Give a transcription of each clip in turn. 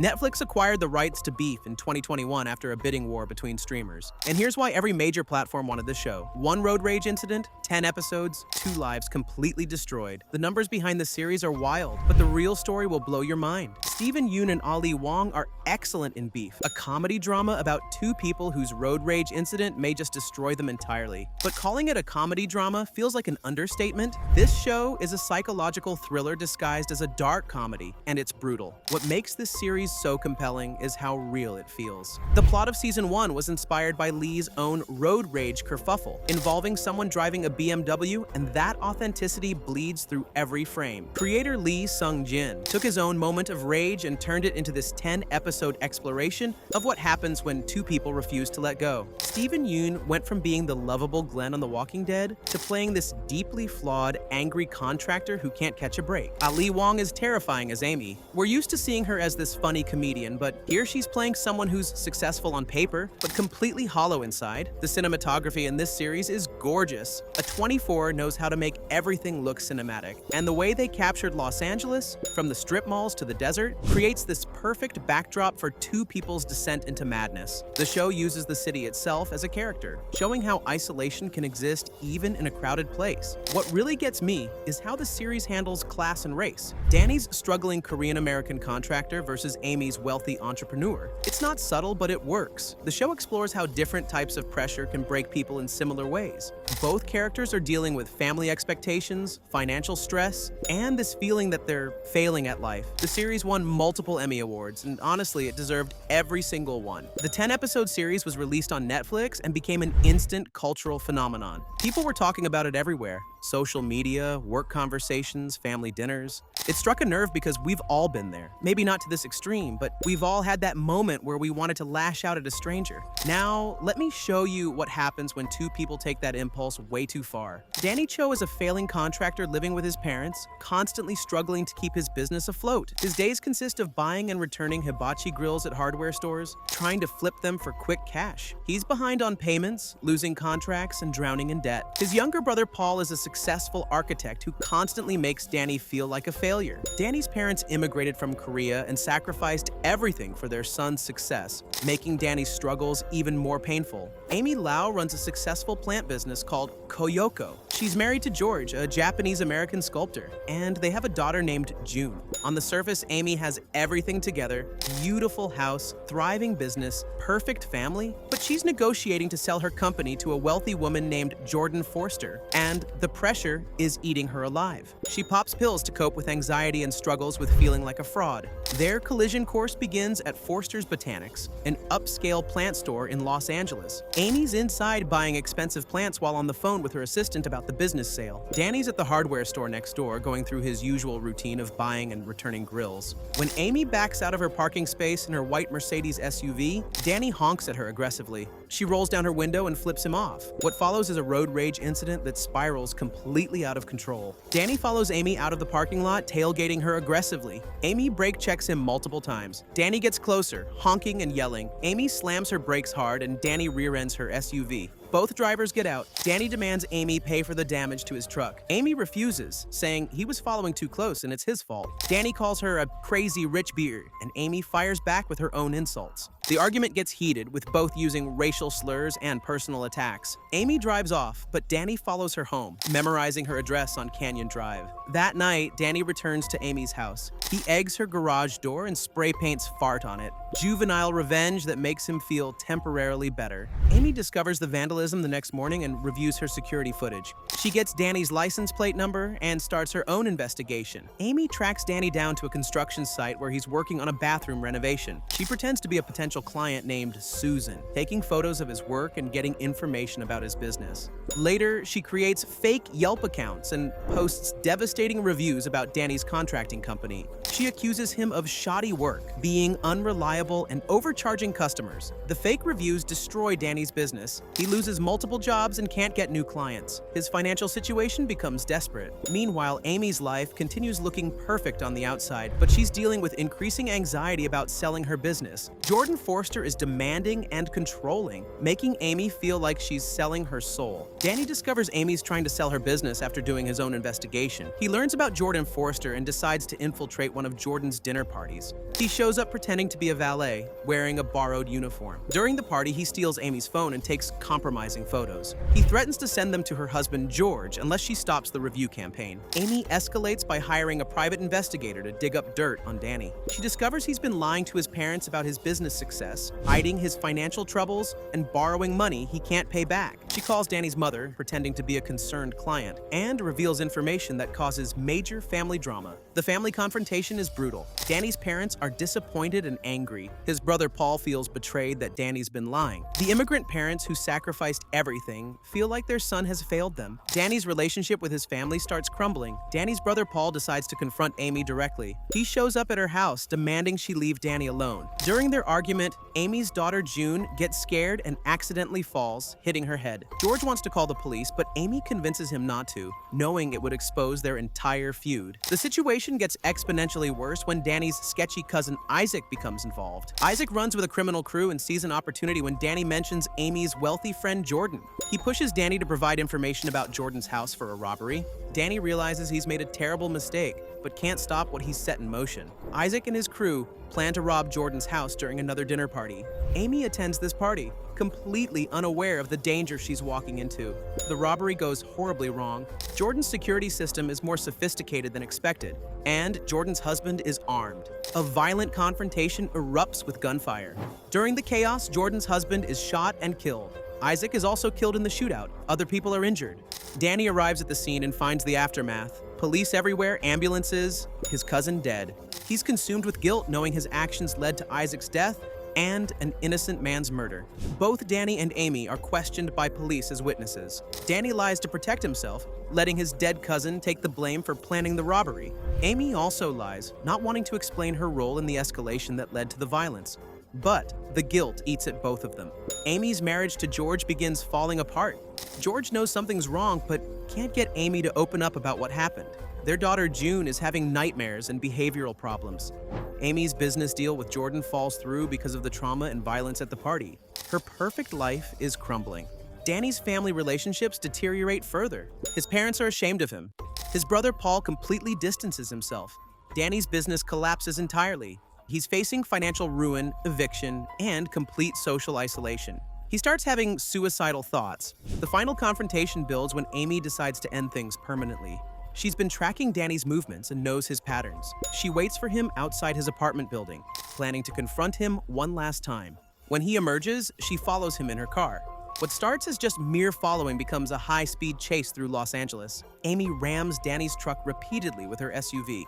Netflix acquired the rights to Beef in 2021 after a bidding war between streamers. And here's why every major platform wanted the show. One road rage incident, 10 episodes, 2 lives completely destroyed. The numbers behind the series are wild, but the real story will blow your mind. Steven Yeun and Ali Wong are excellent in Beef, a comedy drama about 2 people whose road rage incident may just destroy them entirely. But calling it a comedy drama feels like an understatement. This show is a psychological thriller disguised as a dark comedy, and it's brutal. What makes this series so compelling is how real it feels. The plot of season 1 was inspired by Lee's own road rage kerfuffle, involving someone driving a BMW, and that authenticity bleeds through every frame. Creator Lee Sung-jin took his own moment of rage and turned it into this 10-episode exploration of what happens when 2 people refuse to let go. Steven Yeun went from being the lovable Glenn on The Walking Dead to playing this deeply flawed, angry contractor who can't catch a break. Ali Wong is terrifying as Amy. We're used to seeing her as this funny comedian, but here she's playing someone who's successful on paper, but completely hollow inside. The cinematography in this series is gorgeous. A24 knows how to make everything look cinematic, and the way they captured Los Angeles, from the strip malls to the desert, creates this perfect backdrop for 2 people's descent into madness. The show uses the city itself as a character, showing how isolation can exist even in a crowded place. What really gets me is how the series handles class and race. Danny's struggling Korean-American contractor versus Amy's wealthy entrepreneur. It's not subtle, but it works. The show explores how different types of pressure can break people in similar ways. Both characters are dealing with family expectations, financial stress, and this feeling that they're failing at life. The series won multiple Emmy Awards, and honestly, it deserved every single one. The 10-episode series was released on Netflix and became an instant cultural phenomenon. People were talking about it everywhere. Social media, work conversations, family dinners. It struck a nerve because we've all been there. Maybe not to this extreme, but we've all had that moment where we wanted to lash out at a stranger. Now, let me show you what happens when 2 people take that impulse way too far. Danny Cho is a failing contractor living with his parents, constantly struggling to keep his business afloat. His days consist of buying and returning hibachi grills at hardware stores, trying to flip them for quick cash. He's behind on payments, losing contracts, and drowning in debt. His younger brother Paul is a successful architect who constantly makes Danny feel like a failure. Danny's parents immigrated from Korea and sacrificed everything for their son's success, making Danny's struggles even more painful. Amy Lau runs a successful plant business called Koyoko. She's married to George, a Japanese-American sculptor, and they have a daughter named June. On the surface, Amy has everything together: beautiful house, thriving business, perfect family, but she's negotiating to sell her company to a wealthy woman named Jordan Forster, and the pressure is eating her alive. She pops pills to cope with anxiety and struggles with feeling like a fraud. Their collision course begins at Forster's Botanics, an upscale plant store in Los Angeles. Amy's inside buying expensive plants while on the phone with her assistant about the business sale. Danny's at the hardware store next door, going through his usual routine of buying and returning grills. When Amy backs out of her parking space in her white Mercedes SUV, Danny honks at her aggressively. She rolls down her window and flips him off. What follows is a road rage incident that spirals completely out of control. Danny follows Amy out of the parking lot, tailgating her aggressively. Amy brake checks him multiple times. Danny gets closer, honking and yelling. Amy slams her brakes hard and Danny rear-ends her SUV. Both drivers get out. Danny demands Amy pay for the damage to his truck. Amy refuses, saying he was following too close and it's his fault. Danny calls her a crazy rich beard, and Amy fires back with her own insults. The argument gets heated, with both using racial slurs and personal attacks. Amy drives off, but Danny follows her home, memorizing her address on Canyon Drive. That night, Danny returns to Amy's house. He eggs her garage door and spray paints fart on it. Juvenile revenge that makes him feel temporarily better. Amy discovers the vandalism the next morning and reviews her security footage. She gets Danny's license plate number and starts her own investigation. Amy tracks Danny down to a construction site where he's working on a bathroom renovation. She pretends to be a potential client named Susan, taking photos of his work and getting information about his business. Later, she creates fake Yelp accounts and posts devastating reviews about Danny's contracting company. She accuses him of shoddy work, being unreliable, and overcharging customers. The fake reviews destroy Danny's business. He loses multiple jobs and can't get new clients. His financial financial situation becomes desperate. Meanwhile, Amy's life continues looking perfect on the outside, but she's dealing with increasing anxiety about selling her business. Jordan Forster is demanding and controlling, making Amy feel like she's selling her soul. Danny discovers Amy's trying to sell her business after doing his own investigation. He learns about Jordan Forster and decides to infiltrate one of Jordan's dinner parties. He shows up pretending to be a valet, wearing a borrowed uniform. During the party, he steals Amy's phone and takes compromising photos. He threatens to send them to her husband, George, unless she stops the review campaign. Amy escalates by hiring a private investigator to dig up dirt on Danny. She discovers he's been lying to his parents about his business success, hiding his financial troubles, and borrowing money he can't pay back. She calls Danny's mother, pretending to be a concerned client, and reveals information that causes major family drama. The family confrontation is brutal. Danny's parents are disappointed and angry. His brother Paul feels betrayed that Danny's been lying. The immigrant parents who sacrificed everything feel like their son has failed them. Danny's relationship with his family starts crumbling. Danny's brother Paul decides to confront Amy directly. He shows up at her house, demanding she leave Danny alone. During their argument, Amy's daughter June gets scared and accidentally falls, hitting her head. George wants to call the police, but Amy convinces him not to, knowing it would expose their entire feud. The situation gets exponentially worse when Danny's sketchy cousin Isaac becomes involved. Isaac runs with a criminal crew and sees an opportunity when Danny mentions Amy's wealthy friend Jordan. He pushes Danny to provide information about Jordan's house for a robbery. Danny realizes he's made a terrible mistake, but can't stop what he's set in motion. Isaac and his crew plan to rob Jordan's house during another dinner party. Amy attends this party, completely unaware of the danger she's walking into. The robbery goes horribly wrong. Jordan's security system is more sophisticated than expected, and Jordan's husband is armed. A violent confrontation erupts with gunfire. During the chaos, Jordan's husband is shot and killed. Isaac is also killed in the shootout. Other people are injured. Danny arrives at the scene and finds the aftermath. Police everywhere, ambulances, his cousin dead. He's consumed with guilt, knowing his actions led to Isaac's death and an innocent man's murder. Both Danny and Amy are questioned by police as witnesses. Danny lies to protect himself, letting his dead cousin take the blame for planning the robbery. Amy also lies, not wanting to explain her role in the escalation that led to the violence. But the guilt eats at both of them. Amy's marriage to George begins falling apart. George knows something's wrong, but can't get Amy to open up about what happened. Their daughter June is having nightmares and behavioral problems. Amy's business deal with Jordan falls through because of the trauma and violence at the party. Her perfect life is crumbling. Danny's family relationships deteriorate further. His parents are ashamed of him. His brother Paul completely distances himself. Danny's business collapses entirely. He's facing financial ruin, eviction, and complete social isolation. He starts having suicidal thoughts. The final confrontation builds when Amy decides to end things permanently. She's been tracking Danny's movements and knows his patterns. She waits for him outside his apartment building, planning to confront him one last time. When he emerges, she follows him in her car. What starts as just mere following becomes a high-speed chase through Los Angeles. Amy rams Danny's truck repeatedly with her SUV.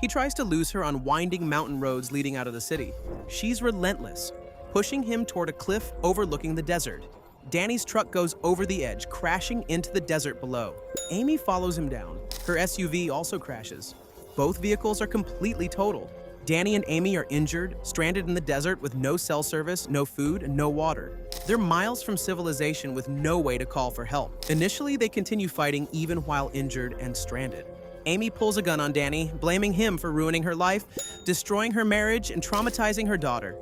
He tries to lose her on winding mountain roads leading out of the city. She's relentless, pushing him toward a cliff overlooking the desert. Danny's truck goes over the edge, crashing into the desert below. Amy follows him down. Her SUV also crashes. Both vehicles are completely totaled. Danny and Amy are injured, stranded in the desert with no cell service, no food, and no water. They're miles from civilization with no way to call for help. Initially, they continue fighting even while injured and stranded. Amy pulls a gun on Danny, blaming him for ruining her life, destroying her marriage, and traumatizing her daughter.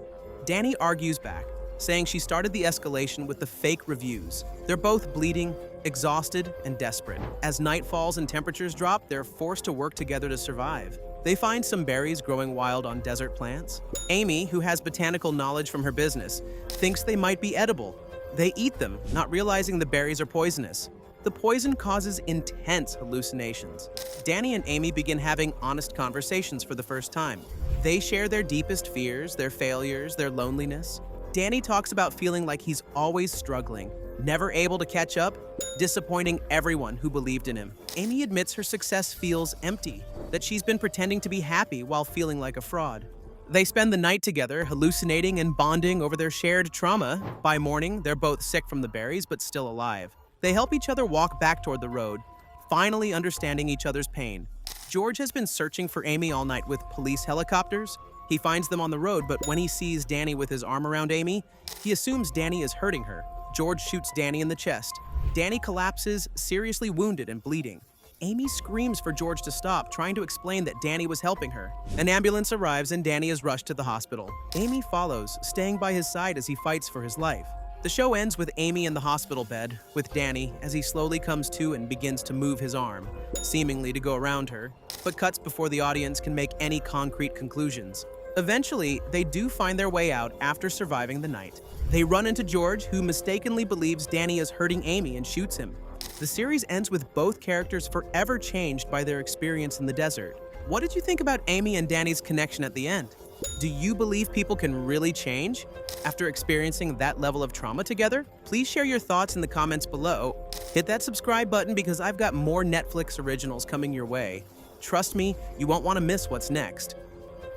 Danny argues back, saying she started the escalation with the fake reviews. They're both bleeding, exhausted, and desperate. As night falls and temperatures drop, they're forced to work together to survive. They find some berries growing wild on desert plants. Amy, who has botanical knowledge from her business, thinks they might be edible. They eat them, not realizing the berries are poisonous. The poison causes intense hallucinations. Danny and Amy begin having honest conversations for the first time. They share their deepest fears, their failures, their loneliness. Danny talks about feeling like he's always struggling, never able to catch up, disappointing everyone who believed in him. Amy admits her success feels empty, that she's been pretending to be happy while feeling like a fraud. They spend the night together, hallucinating and bonding over their shared trauma. By morning, they're both sick from the berries, but still alive. They help each other walk back toward the road, finally understanding each other's pain. George has been searching for Amy all night with police helicopters. He finds them on the road, but when he sees Danny with his arm around Amy, he assumes Danny is hurting her. George shoots Danny in the chest. Danny collapses, seriously wounded and bleeding. Amy screams for George to stop, trying to explain that Danny was helping her. An ambulance arrives and Danny is rushed to the hospital. Amy follows, staying by his side as he fights for his life. The show ends with Amy in the hospital bed, with Danny as he slowly comes to and begins to move his arm, seemingly to go around her, but cuts before the audience can make any concrete conclusions. Eventually, they do find their way out after surviving the night. They run into George, who mistakenly believes Danny is hurting Amy and shoots him. The series ends with both characters forever changed by their experience in the desert. What did you think about Amy and Danny's connection at the end? Do you believe people can really change after experiencing that level of trauma together? Please share your thoughts in the comments below. Hit that subscribe button because I've got more Netflix originals coming your way. Trust me, you won't want to miss what's next.